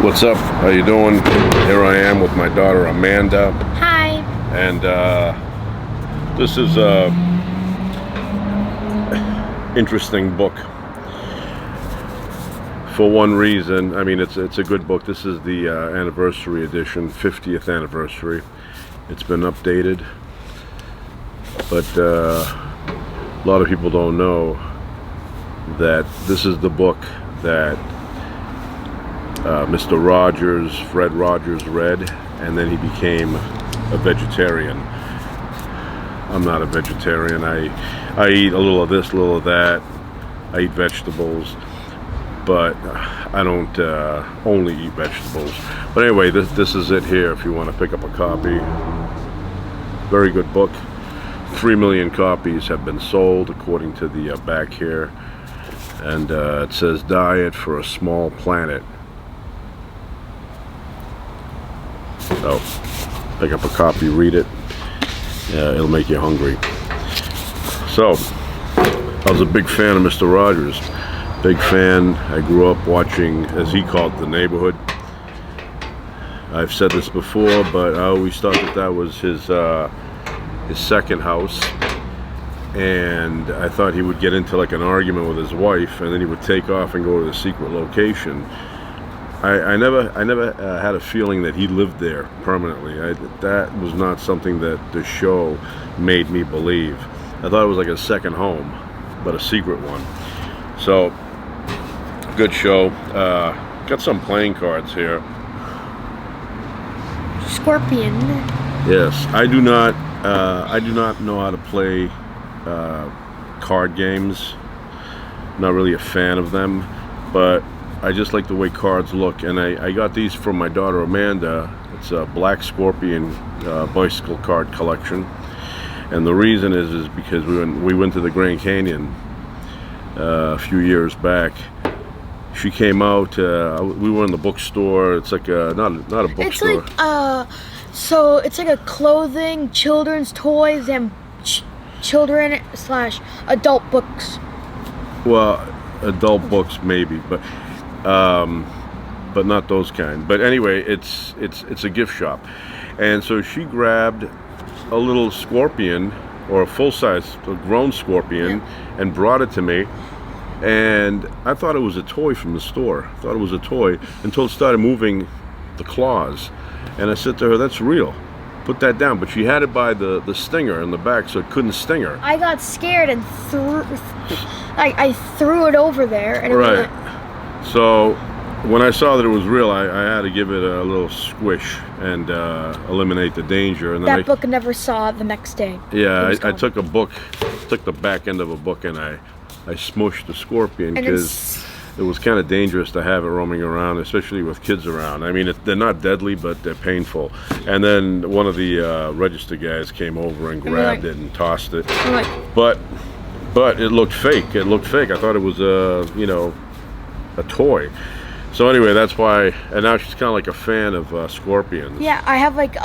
What's up? How you doing? Here I am with my daughter Amanda. Hi. And this is a interesting book. For one reason, I mean, it's a good book. This is the anniversary edition, 50th anniversary. It's been updated, but a lot of people don't know that this is the book that Mr. Rogers, Fred Rogers, read, and then he became a vegetarian. I'm not a vegetarian. I eat a little of this, a little of that. I eat vegetables, but I don't only eat vegetables. But anyway, this is it here if you want to pick up a copy. Very good book. 3 million copies have been sold according to the back here. And it says Diet for a Small Planet. So pick up a copy, read it. It'll make you hungry. So I was a big fan of Mr. Rogers. Big fan. I grew up watching, as he called it, The Neighborhood. I've said this before, but I always thought that was his second house. And I thought he would get into like an argument with his wife, and then he would take off and go to the secret location. I never had a feeling that he lived there permanently. That was not something that the show made me believe. I thought it was like a second home, but a secret one. So, good show. Got some playing cards here. Scorpion. Yes, I do not know how to play card games. Not really a fan of them, but I just like the way cards look, and I got these from my daughter Amanda. It's a Black Scorpion bicycle card collection, and the reason is because we went to the Grand Canyon a few years back. She came out. We were in the bookstore. It's like not a bookstore. It's like so it's like a clothing, children's toys, and children/adult books. Well, adult books maybe, but not those kind. But anyway, it's a gift shop, and so she grabbed a little scorpion, or a full-size, grown scorpion, and brought it to me. And I thought it was a toy from the store. I thought it was a toy until it started moving the claws, and I said to her, "That's real. Put that down." But she had it by the stinger in the back, so it couldn't sting her. I got scared and I threw it over there, and right. So when I saw that it was real, I had to give it a little squish and eliminate the danger. And then that book never saw it the next day. Yeah, I took the back end of a book, and I smushed the scorpion because it was kind of dangerous to have it roaming around, especially with kids around. I mean, they're not deadly, but they're painful. And then one of the register guys came over and grabbed it and tossed it. But it looked fake. It looked fake. I thought it was a toy. So anyway, that's why. And now she's kind of like a fan of scorpions. Yeah, I have like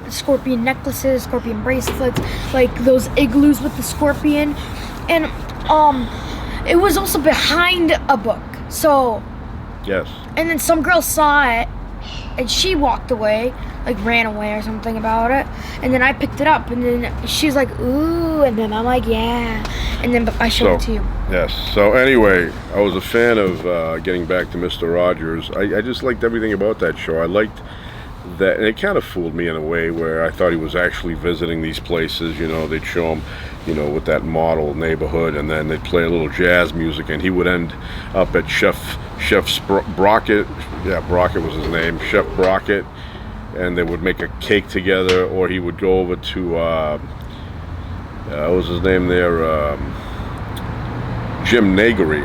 scorpion necklaces, scorpion bracelets, like those igloos with the scorpion, and it was also behind a book. So yes. And then some girl saw it, and she walked away, like ran away or something about it. And then I picked it up, and then she's like, "Ooh," and then I'm like, "Yeah," and then I showed it to you. Yes. So anyway, I was a fan of getting back to Mr. Rogers. I just liked everything about that show. I liked that, and it kind of fooled me in a way where I thought he was actually visiting these places. They'd show him, with that model neighborhood, and then they'd play a little jazz music, and he would end up at Chef Brockett. Yeah, Brockett was his name, Chef Brockett, and they would make a cake together, or he would go over to what was his name there? Jim Negri,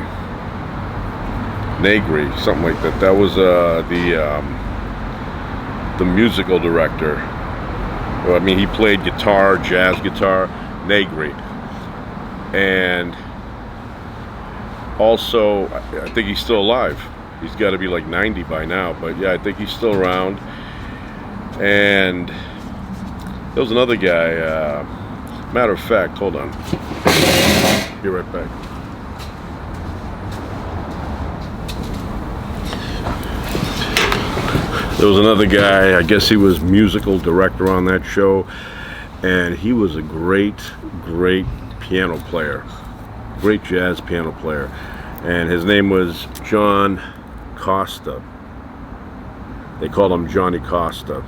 something like that. That was the musical director. Well, I mean, he played guitar, jazz guitar, Negri. And also, I think he's still alive. He's got to be like 90 by now, but yeah, I think he's still around. And there was another guy, matter of fact, hold on. Be right back. There was another guy, I guess he was musical director on that show, and he was a great piano player, great jazz piano player, and his name was John Costa. They called him Johnny Costa.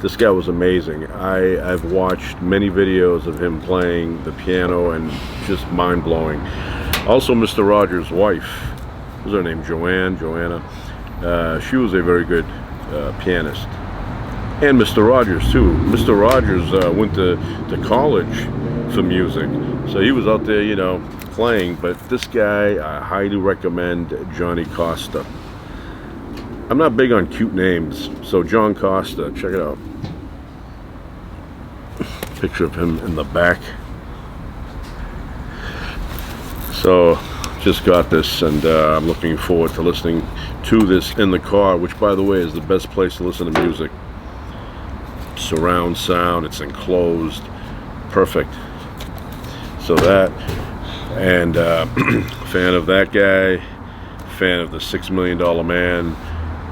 This guy was amazing. I've watched many videos of him playing the piano and just mind-blowing. Also, Mr. Rogers' wife, what was her name? Joanna. She was a very good pianist. And Mr. Rogers too. Mr. Rogers went to college for music, so he was out there, you know, playing. But this guy, I highly recommend Johnny Costa. I'm not big on cute names, so John Costa, check it out. Picture of him in the back. So, just got this, and I'm looking forward to listening to this in the car, which, by the way, is the best place to listen to music. Surround sound, it's enclosed, perfect. So that, and fan of that guy, fan of the $6 Million Man,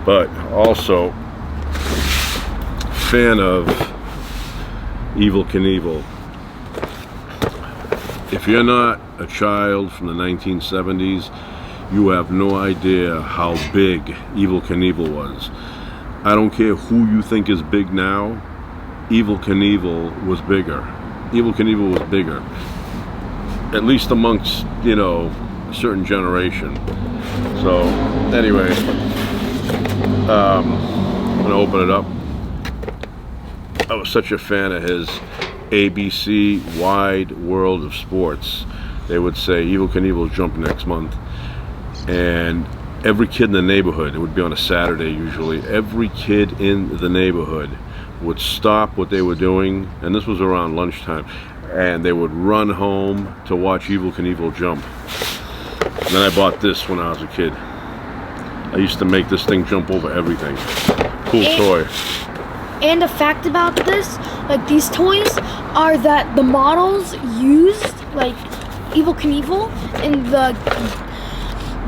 but also fan of Evel Knievel. If you're not a child from the 1970s, you have no idea how big Evel Knievel was. I don't care who you think is big now, Evel Knievel was bigger. Evel Knievel was bigger, at least amongst, you know, a certain generation. So anyway, I'm gonna open it up. I was such a fan of his ABC Wide World of Sports. They would say Evel Knievel's jumping next month, and every kid in the neighborhood, it would be on a Saturday usually, every kid in the neighborhood would stop what they were doing, and this was around lunchtime, and they would run home to watch Evel Knievel jump. And then I bought this when I was a kid. I used to make this thing jump over everything. Cool toy. And a fact about this, like these toys, are that the models used, like Evel Knievel, and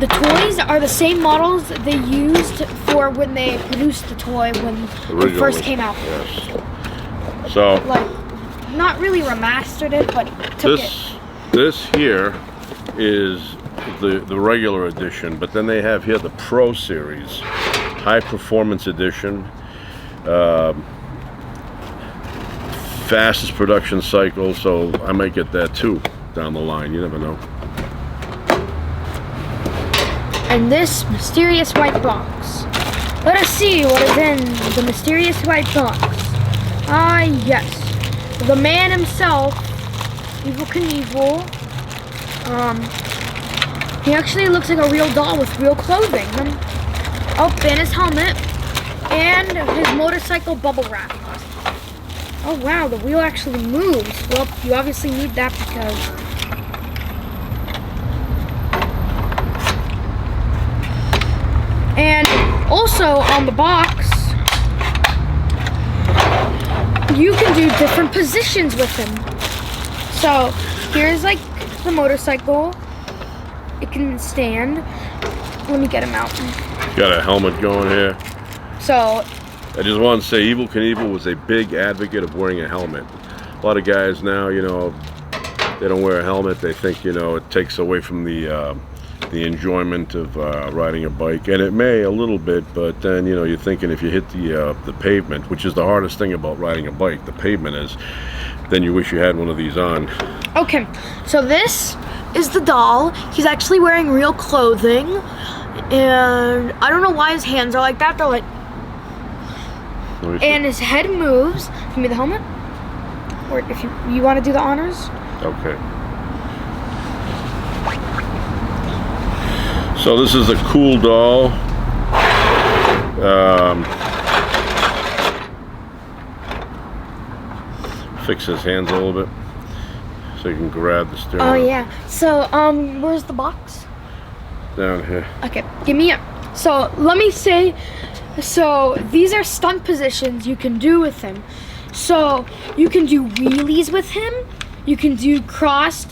the toys are the same models they used for when they produced the toy when it first came out. Yes. So, like, not really remastered it, but took it. This here is the regular edition, but then they have here the Pro Series, High Performance Edition. Fastest production cycle, so I might get that too down the line. You never know. And this mysterious white box. Let us see what is in the mysterious white box. Ah, yes. The man himself, Evel Knievel. He actually looks like a real doll with real clothing. Oh, and his helmet. And his motorcycle bubble wrap. Oh wow, the wheel actually moves. Well, you obviously need that because... And also on the box, you can do different positions with him. So here's like the motorcycle. It can stand. Let me get him out. Got a helmet going here. So I just want to say Evel Knievel was a big advocate of wearing a helmet. A lot of guys now, you know, they don't wear a helmet. They think, you know, it takes away from the enjoyment of riding a bike, and it may a little bit, but then, you know, you're thinking if you hit the pavement, which is the hardest thing about riding a bike, the pavement is, then you wish you had one of these on. Okay, so this is the doll. He's actually wearing real clothing, and I don't know why his hands are like that. They're like, and his head moves. Give me the helmet, or if you want to do the honors. Okay. So this is a cool doll. Fix his hands a little bit so you can grab the steering. Oh yeah. So where's the box? Down here. Okay, give me it. So let me say. So these are stunt positions you can do with him. So you can do wheelies with him. You can do cross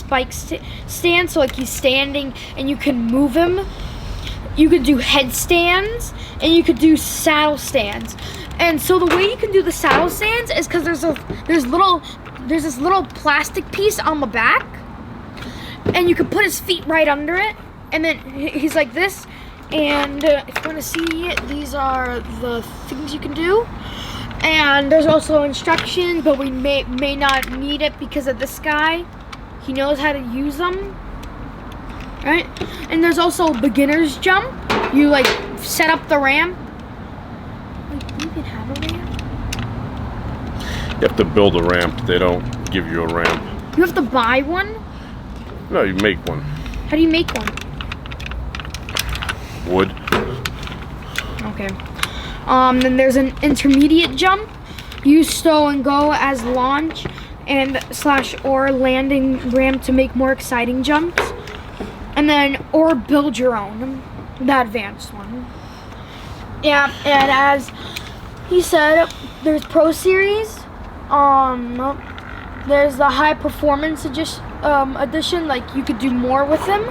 bike stand, so like he's standing and you can move him. you could do headstands, and you could do saddle stands. And so the way you can do the saddle stands is because there's this little plastic piece on the back, and you can put his feet right under it, and then he's like this. And if you want to see, these are the things you can do. And there's also instructions, but we may not need it because of this guy. He knows how to use them. Right? And there's also a beginner's jump. You like set up the ramp. Wait, you can have a ramp? You have to build a ramp. They don't give you a ramp. You have to buy one? No, you make one. How do you make one? Wood. Okay. Then there's an intermediate jump. Use stow and go as launch and / or landing ramp to make more exciting jumps. And then, or build your own, the advanced one. Yeah, and as he said, there's Pro Series. There's the high performance edition, like you could do more with him.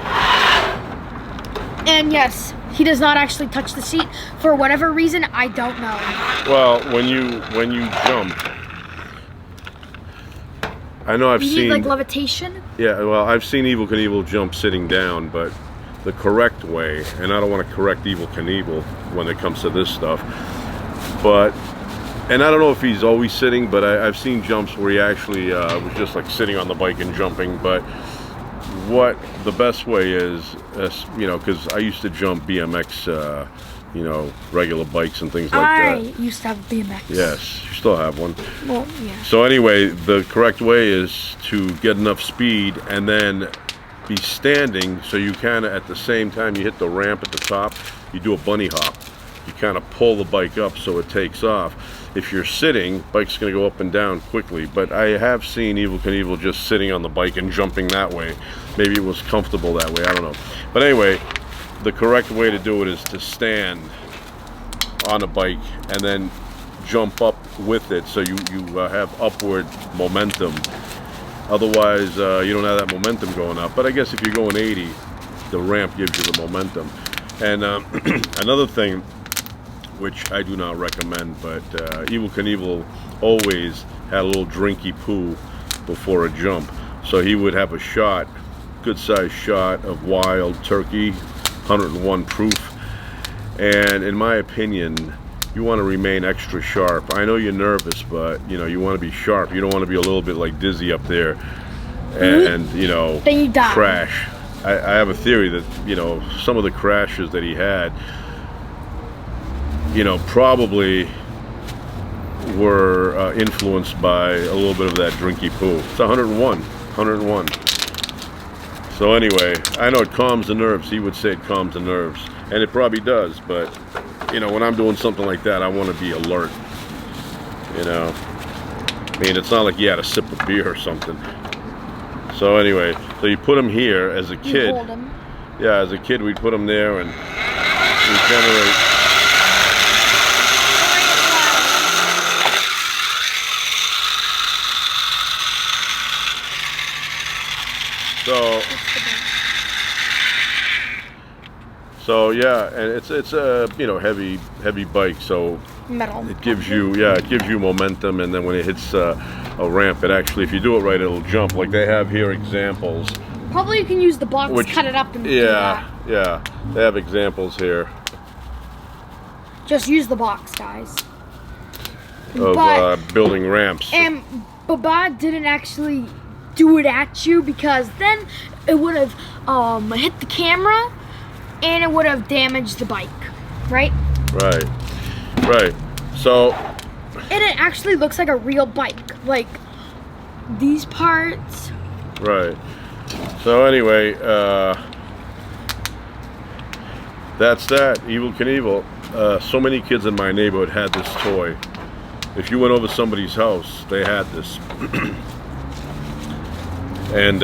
And yes, he does not actually touch the seat for whatever reason. I don't know. Well, when you jump, I know I've you seen need like levitation. Yeah, well, I've seen Evel Knievel jump sitting down, but the correct way, and I don't want to correct Evel Knievel when it comes to this stuff, but, and I don't know if he's always sitting, but I've seen jumps where he actually was just like sitting on the bike and jumping. But what the best way is, you know, because I used to jump BMX, you know, regular bikes and things like that. I used to have BMX. Yes, you still have one. Well, yeah. So anyway, the correct way is to get enough speed and then be standing, so you kind of, at the same time you hit the ramp at the top, you do a bunny hop. You kind of pull the bike up so it takes off. If you're sitting, bike's going to go up and down quickly. But I have seen Evel Knievel just sitting on the bike and jumping that way. Maybe it was comfortable that way, I don't know. But anyway, the correct way to do it is to stand on a bike and then jump up with it, so you have upward momentum. Otherwise, you don't have that momentum going up. But I guess if you're going 80, the ramp gives you the momentum. And another thing, which I do not recommend, but Evel Knievel always had a little drinky poo before a jump. So he would have a shot, good sized shot of wild turkey, 101 proof. And in my opinion, you want to remain extra sharp. I know you're nervous, but you know, you want to be sharp. You don't want to be a little bit like dizzy up there and you know, then you die. Crash. I have a theory that, you know, some of the crashes that he had, you know, probably were influenced by a little bit of that drinky poo. It's 101. So anyway, I know it calms the nerves. He would say it calms the nerves, and it probably does. But you know, when I'm doing something like that, I want to be alert. You know, I mean, it's not like you had a sip of beer or something. So anyway, so you put him here as a kid. You hold him. Yeah, as a kid, we'd put him there and we generate. So yeah, and it's a, you know, heavy bike, so Metal. it gives you momentum, and then when it hits a ramp, it actually, if you do it right, it'll jump. Like they have here examples. Probably you can use the box, cut it up, and do that. Yeah, they have examples here Just use the box, guys. of building ramps. And Baba didn't actually do it at you, because then it would have hit the camera and it would have damaged the bike, right? Right. So. And it actually looks like a real bike, like these parts. Right. So anyway, that's that. Evel Knievel. So many kids in my neighborhood had this toy. If you went over somebody's house, they had this. And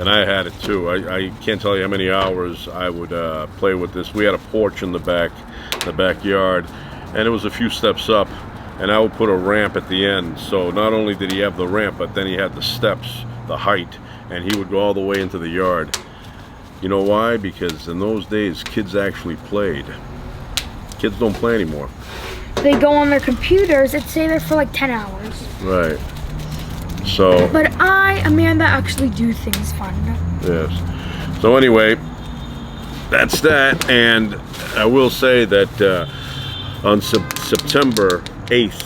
I had it too. I can't tell you how many hours I would play with this. We had a porch in the backyard, and it was a few steps up, and I would put a ramp at the end. So not only did he have the ramp, but then he had the steps, the height, and he would go all the way into the yard. You know why? Because in those days, kids actually played. Kids don't play anymore. They go on their computers. It stay there for like 10 hours. Right. So. But I, Amanda, actually do things fun. Yes. So anyway, that's that. And I will say that on September 8th,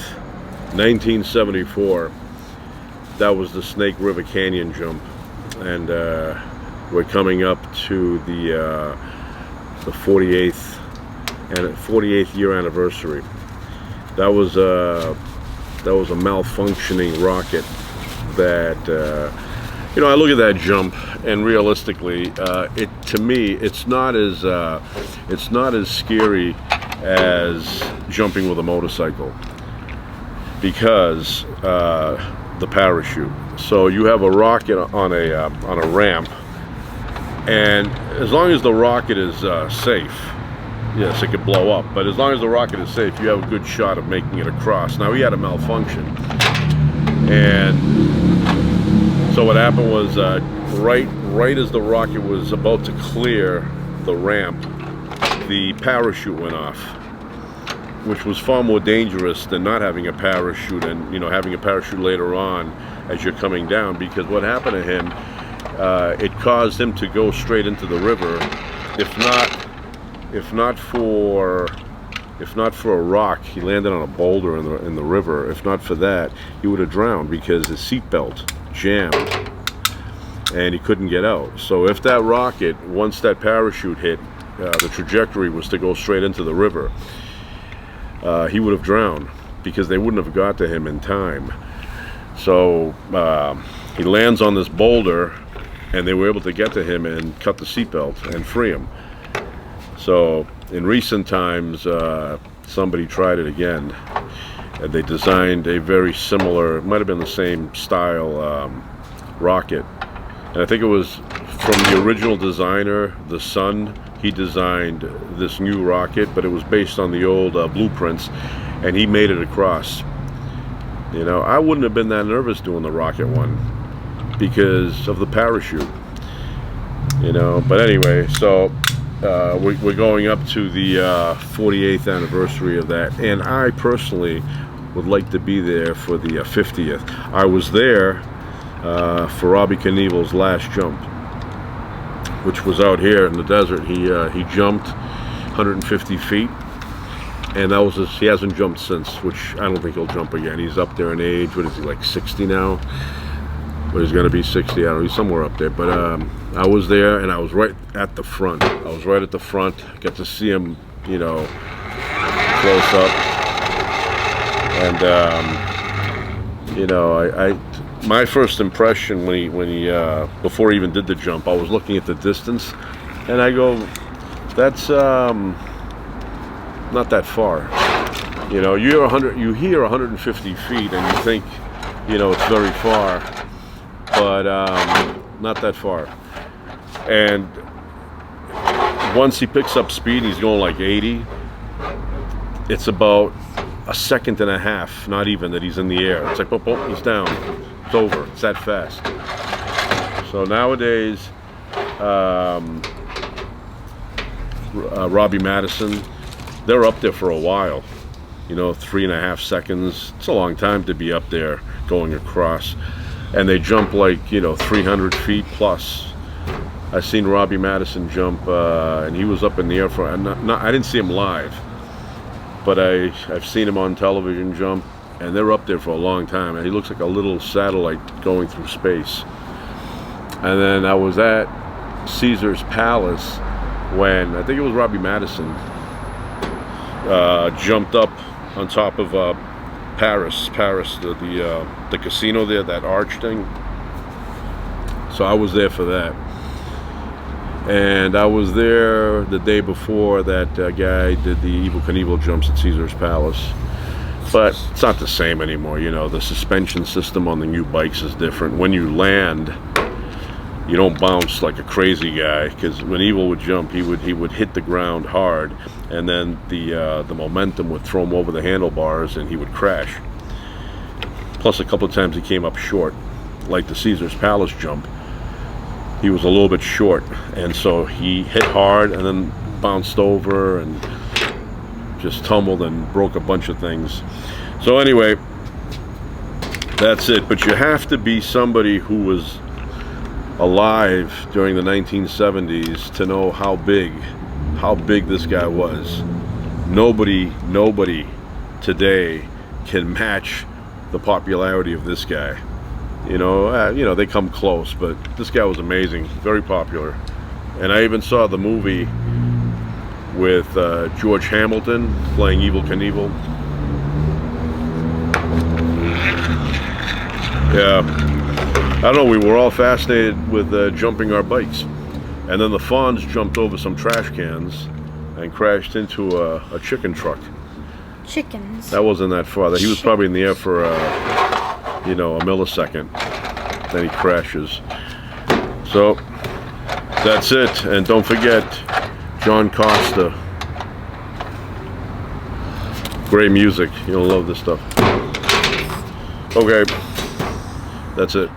1974, that was the Snake River Canyon jump. And we're coming up to the 48th year anniversary. That was a malfunctioning rocket that I look at that jump, and realistically, to me it's not as scary as jumping with a motorcycle, because the parachute. So you have a rocket on a ramp, and as long as the rocket is safe, yes, it could blow up, but as long as the rocket is safe, you have a good shot of making it across. Now, he had a malfunction, and so what happened was right as the rocket was about to clear the ramp, the parachute went off, which was far more dangerous than not having a parachute, and having a parachute later on as you're coming down, because what happened to him, it caused him to go straight into the river. If not for a rock, he landed on a boulder in the river. If not for that, he would have drowned, because his seatbelt jammed and he couldn't get out. So if that rocket, once that parachute hit, the trajectory was to go straight into the river, he would have drowned, because they wouldn't have got to him in time. So he lands on this boulder, and they were able to get to him and cut the seatbelt and free him. So in recent times, somebody tried it again, and they designed a very similar, it might have been the same style rocket, and I think it was from the original designer, the son. He designed this new rocket, but it was based on the old blueprints, and he made it across. I wouldn't have been that nervous doing the rocket one because of the parachute. But anyway, so we're going up to the 48th anniversary of that, and I personally would like to be there for the 50th. I was there for Evel Knievel's last jump, which was out here in the desert. He jumped 150 feet, and that was he hasn't jumped since, which I don't think he'll jump again. He's up there in age. What is he, like 60 now? But he's going to be 60. I don't know. He's somewhere up there. But I was there, and I was right at the front. I was right at the front. Got to see him, close up. And my first impression when he before he even did the jump, I was looking at the distance, and I go, that's not that far. You hear 150 feet, and you think, it's very far, but not that far. And once he picks up speed, he's going like 80. It's about a second and a half, not even, that he's in the air. It's like, boop, boop, he's down. It's over. It's that fast. So nowadays, Robbie Madison, they're up there for a while. 3.5 seconds. It's a long time to be up there going across. And they jump like, 300 feet plus. I seen Robbie Madison jump, and he was up in the air for, I didn't see him live, but I've seen him on television jump, and they're up there for a long time, and he looks like a little satellite going through space. And then I was at Caesar's Palace when, I think it was Robbie Madison, jumped up on top of Paris, the casino there, that arch thing. So I was there for that. And I was there the day before that guy did the Evel Knievel jumps at Caesar's Palace. But it's not the same anymore. The suspension system on the new bikes is different. When you land, you don't bounce like a crazy guy, because when Evel would jump, he would hit the ground hard, and then the momentum would throw him over the handlebars, and he would crash. Plus, a couple of times he came up short, like the Caesar's Palace jump. he was a little bit short, and so he hit hard and then bounced over and just tumbled and broke a bunch of things. So anyway, that's it. But you have to be somebody who was alive during the 1970s to know how big this guy was. Nobody today can match the popularity of this guy. You know, they come close, but this guy was amazing, very popular. And I even saw the movie with George Hamilton playing Evel Knievel. Yeah, I don't know, we were all fascinated with jumping our bikes. And then the Fonz jumped over some trash cans and crashed into a chicken truck. Chickens. That wasn't that far. He was probably in the air for, a millisecond. Then he crashes. So, that's it. And don't forget, John Costa. Great music. You'll love this stuff. Okay. That's it.